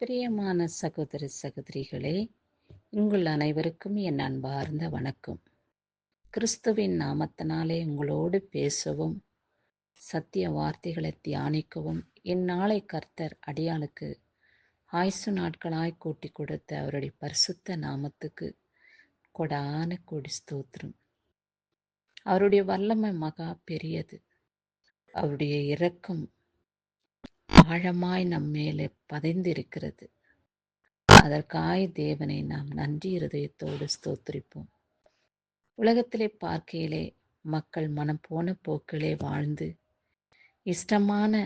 பிரியமான சகோதர சகோதரிகளே, உங்கள் அனைவருக்கும் என் அன்பார்ந்த வணக்கம். கிறிஸ்துவின் நாமத்தினாலே உங்களோடு பேசவும், சத்திய வார்த்தைகளை தியானிக்கவும் இந்நாளை கர்த்தர் அடியாளுக்கு ஆயுசு நாட்களாய் கூட்டி கொடுத்த அவருடைய பரிசுத்த நாமத்துக்கு கொடான கொடி ஸ்தோத்திரம். அவருடைய வல்லமை மகா பெரியது. அவருடைய இரக்கம் ஆழமாய் நம் மேலே பதிந்திருக்கிறது. அதற்காய் தேவனை நாம் நன்றி இருதயத்தோடு ஸ்தோத்திரிப்போம். உலகத்திலே பார்க்கையிலே மக்கள் மனம் போன போக்கிலே வாழ்ந்து இஷ்டமான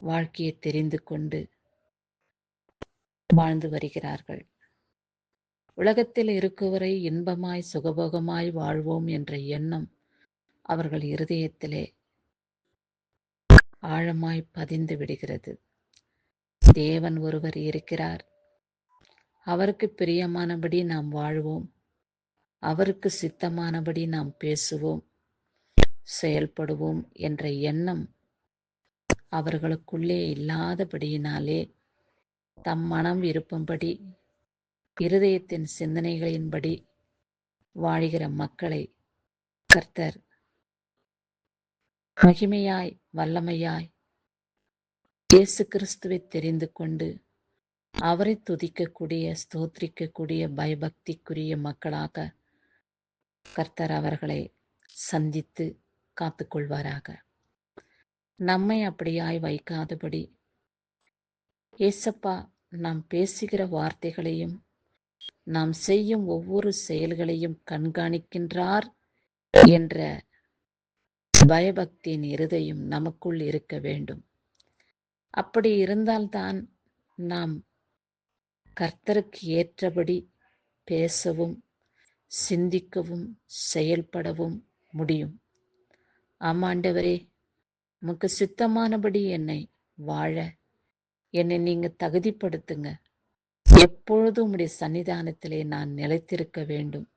வாழ்க்கையை தெரிந்து கொண்டு வாழ்ந்து வருகிறார்கள். உலகத்தில் இருக்குவரை இன்பமாய் சுகபோகமாய் வாழ்வோம் என்ற எண்ணம் அவர்கள் இருதயத்திலே ஆழமாய் பதிந்து விடுகிறது. தேவன் ஒருவர் இருக்கிறார். அவருக்கு பிரியமானபடி நாம் வாழ்வோம். அவருக்கு சித்தமானபடி நாம் பேசுவோம், செயல்படுவோம் என்ற எண்ணம் அவர்களுக்குள்ளே இல்லாதபடியினாலே தம் மனம் விருப்பம்படி இருதயத்தின் சிந்தனைகளின்படி வாழ்கிற மக்களை கர்த்தர் மகிமையாய் வல்லமையாய் இயேசு கிறிஸ்துவை தெரிந்து கொண்டு அவரை துதிக்கக்கூடிய ஸ்தோத்திரிக்கக்கூடிய பயபக்திக்குரிய மக்களாக கர்த்தர் அவர்களை சந்தித்து காத்துக்கொள்வாராக. நம்மை அப்படியாய் வைக்காதபடி ஏசப்பா நாம் பேசுகிற வார்த்தைகளையும் நாம் செய்யும் ஒவ்வொரு செயல்களையும் கண்காணிக்கின்றார் என்ற பயபக்தியின் இருதயம் நமக்குள் இருக்க வேண்டும். அப்படி இருந்தால்தான் நாம் கர்த்தருக்கு ஏற்றபடி பேசவும் சிந்திக்கவும் செயல்படவும் முடியும். ஆமாண்டவரே, உமக்கு சித்தமானபடி என்னை வாழ என்னை நீங்க தகுதிப்படுத்துங்க. எப்பொழுதும் உம்முடைய சன்னிதானத்திலே நான் நிலைத்திருக்க வேண்டும்.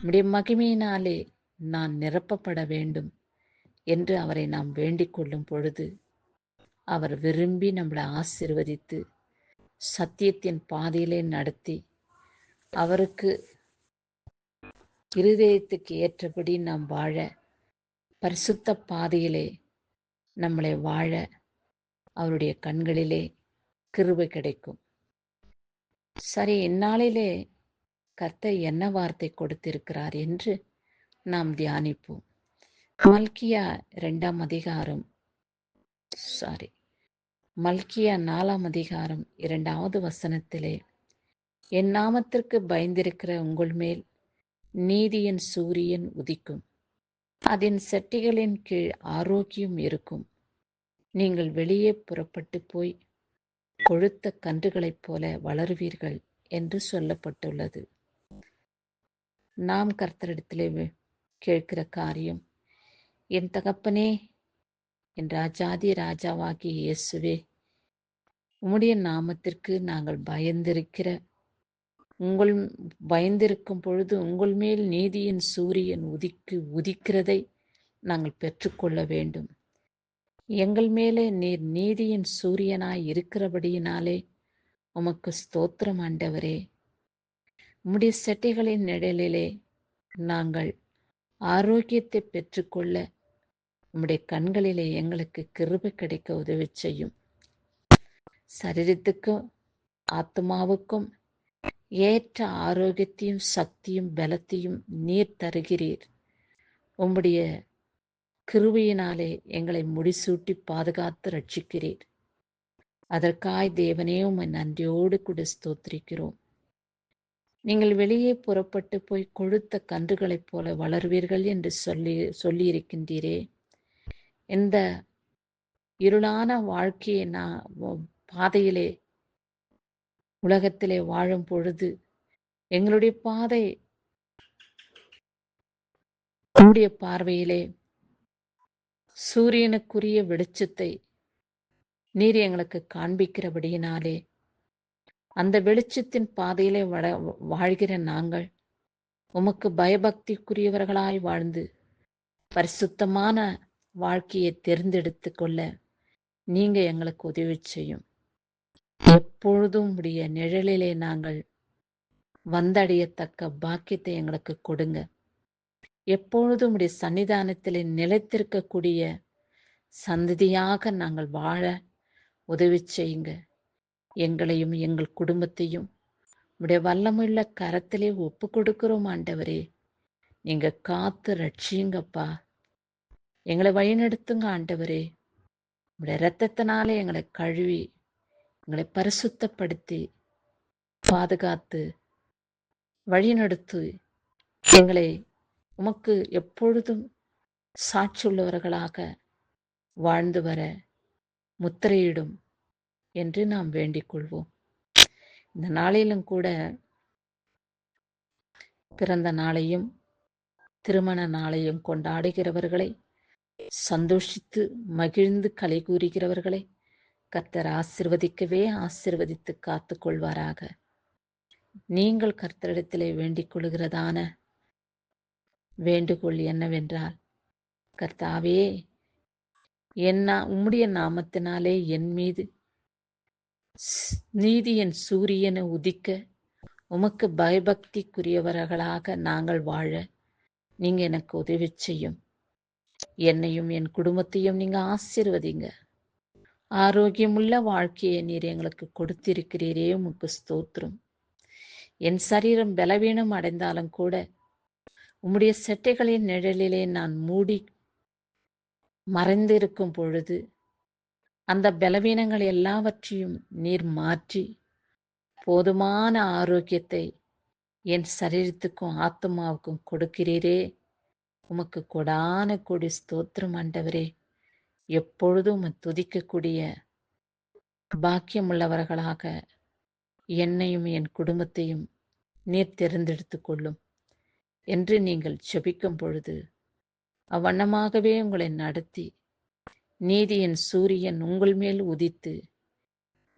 உம்முடைய மகிமையினாலே நான் நிரப்பப்பட வேண்டும் என்று அவரை நாம் வேண்டிக் கொள்ளும் பொழுது அவர் விரும்பி நம்மளை ஆசீர்வதித்து சத்தியத்தின் பாதையிலே நடத்தி அவருக்கு இருதயத்துக்கு ஏற்றபடி நாம் வாழ பரிசுத்த பாதையிலே நம்மளை வாழ அவருடைய கண்களிலே கிருபை கிடைக்கும். சரி, இந்நாளிலே கர்த்தர் என்ன வார்த்தை கொடுத்திருக்கிறார் என்று நாம் தியானிப்போம். மல்கியா 2ஆம் அதிகாரம் மல்கியா 4ஆம் அதிகாரம் 2வது வசனத்திலே, என் நாமத்திற்கு பயந்திருக்கிற உங்கள் மேல் நீதியின் சூரியன் உதிக்கும், அதன் செட்டிகளின் கீழ் ஆரோக்கியம் இருக்கும், நீங்கள் வெளியே புறப்பட்டு போய் கொழுத்த கன்றுகளைப் போல வளருவீர்கள் என்று சொல்லப்பட்டுள்ளது. நாம் கர்த்தரிடத்திலே கேட்கிற காரியம், என் தகப்பனே, என் ராஜாதி ராஜாவாகிய இயேசுவே, உம்முடைய நாமத்திற்கு நாங்கள் பயந்திருக்கும் பொழுது உங்கள் மேல் நீதியின் சூரியன் உதிக்கிறதை நாங்கள் பெற்றுக்கொள்ள வேண்டும். எங்கள் மேலே நீர் நீதியின் சூரியனாய் இருக்கிறபடியினாலே உமக்கு ஸ்தோத்திரம் ஆண்டவரே. உம்முடைய செட்டைகளின் நிழலிலே நாங்கள் ஆரோக்கியத்தை பெற்றுக்கொள்ள உம்முடைய கண்களிலே எங்களுக்கு கிருபை கிடைக்க உதவி செய்யும். சரீரத்துக்கும் ஆத்மாவுக்கும் ஏற்ற ஆரோக்கியத்தையும் சக்தியும் பலத்தையும் நீர் தருகிறீர். உம்முடைய கிருபையினாலே எங்களை முடிசூட்டி பாதுகாத்து ரட்சிக்கிறீர். அதற்காய் தேவனே உம்மை நன்றியோடு கூட ஸ்தோத்திரிக்கிறோம். நீங்கள் வெளியே புறப்பட்டு போய் கொழுத்த கன்றுகளைப் போல வளர்வீர்கள் என்று சொல்லியிருக்கின்றீரே. இந்த இருளான வாழ்க்கையை பாதையிலே உலகத்திலே வாழும் பொழுது எங்களுடைய பாதை உம்முடைய பார்வையிலே சூரியனுக்குரிய வெளிச்சத்தை நீர் எங்களுக்கு காண்பிக்கிறபடியினாலே அந்த வெளிச்சத்தின் பாதையிலே வாழ்கிற நாங்கள் உமக்கு பயபக்திக்குரியவர்களாய் வாழ்ந்து பரிசுத்தமான வாழ்க்கையை தேர்ந்தெடுத்து கொள்ள நீங்க எங்களுக்கு உதவி செய்யும். எப்பொழுதும் உடைய நிழலிலே நாங்கள் வந்தடையத்தக்க பாக்கியத்தை எங்களுக்கு கொடுங்க. எப்பொழுதும் உடைய சன்னிதானத்திலே நிலைத்திருக்கக்கூடிய சந்ததியாக நாங்கள் வாழ உதவி செய்யுங்க. எங்களையும் எங்கள் குடும்பத்தையும் உடைய வல்லமுள்ள கரத்திலே ஒப்பு கொடுக்கிறோம் ஆண்டவரே. நீங்க காத்து ரட்சியுங்கப்பா. எங்களை வழிநடத்துங்க ஆண்டவரே. உடைய இரத்தத்தினாலே எங்களை கழுவி எங்களை பரிசுத்தப்படுத்தி பாதுகாத்து வழிநடத்து எங்களை உமக்கு எப்பொழுதும் சாட்சியுள்ளவர்களாக வாழ்ந்து வர முத்திரையிடும் என்று நாம் வேண்டிக் கொள்வோம். இந்த நாளிலும் கூட பிறந்த நாளையும் திருமண நாளையும் கொண்டாடுகிறவர்களை, சந்தோஷித்து மகிழ்ந்து களி கூறுகிறவர்களை கர்த்தர் ஆசீர்வதிக்கவே ஆசீர்வதித்து காத்து கொள்வாராக. நீங்கள் கர்த்தரிடத்திலே வேண்டிக் கொள்கிறதான வேண்டுகோள் என்னவென்றால், கர்த்தாவே உம்முடைய நாமத்தினாலே என் மீது நீதியின் சூரியனை உதிக்க உமக்கு பயபக்திக்குரியவர்களாக நாங்கள் வாழ நீங்க எனக்கு உதவி செய்யும். என்னையும் என் குடும்பத்தையும் நீங்க ஆசீர்வதிங்க. ஆரோக்கியமுள்ள வாழ்க்கையை நீர் எங்களுக்கு கொடுத்திருக்கிறீரே, உமக்கு ஸ்தோத்திரம். என் சரீரம் பலவீனம் அடைந்தாலும் கூட உம்முடைய செட்டைகளின் நிழலிலே நான் மூடி மறைந்திருக்கும் பொழுது அந்த பலவீனங்கள் எல்லாவற்றையும் நீர் மாற்றி போதுமான ஆரோக்கியத்தை என் சரீரத்துக்கும் ஆத்மாவுக்கும் கொடுக்கிறீரே, உமக்கு கொடான கொடி ஸ்தோத்திரம் ஆண்டவரே. எப்பொழுதும் துதிக்கக்கூடிய பாக்கியமுள்ளவர்களாக என்னையும் என் குடும்பத்தையும் நீர் தெரிந்தெடுத்து கொள்ளும் என்று நீங்கள் ஜெபிக்கும் பொழுது அவ்வண்ணமாகவே உங்களை நடத்தி நீதியின் சூரியன் உங்கள் மேல் உதித்து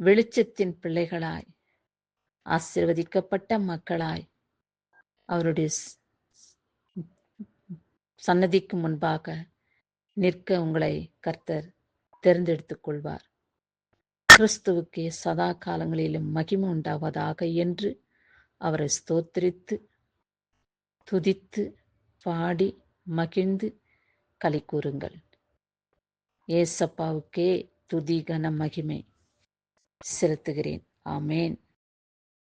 வெளிச்சத்தின் பிள்ளைகளாய் ஆசீர்வதிக்கப்பட்ட மக்களாய் அவருடைய சன்னதிக்கு முன்பாக நிற்க உங்களை கர்த்தர் தெரிந்தெடுத்துக் கொள்வார். கிறிஸ்துவுக்கே சதா காலங்களிலும் மகிமை உண்டாவதாக என்று அவரை ஸ்தோத்திரித்து துதித்து பாடி மகிழ்ந்து களி கூறுங்கள். ஏசப்பாவுக்கே துதி கன மகிமை செலுத்துகிறேன். ஆமேன்.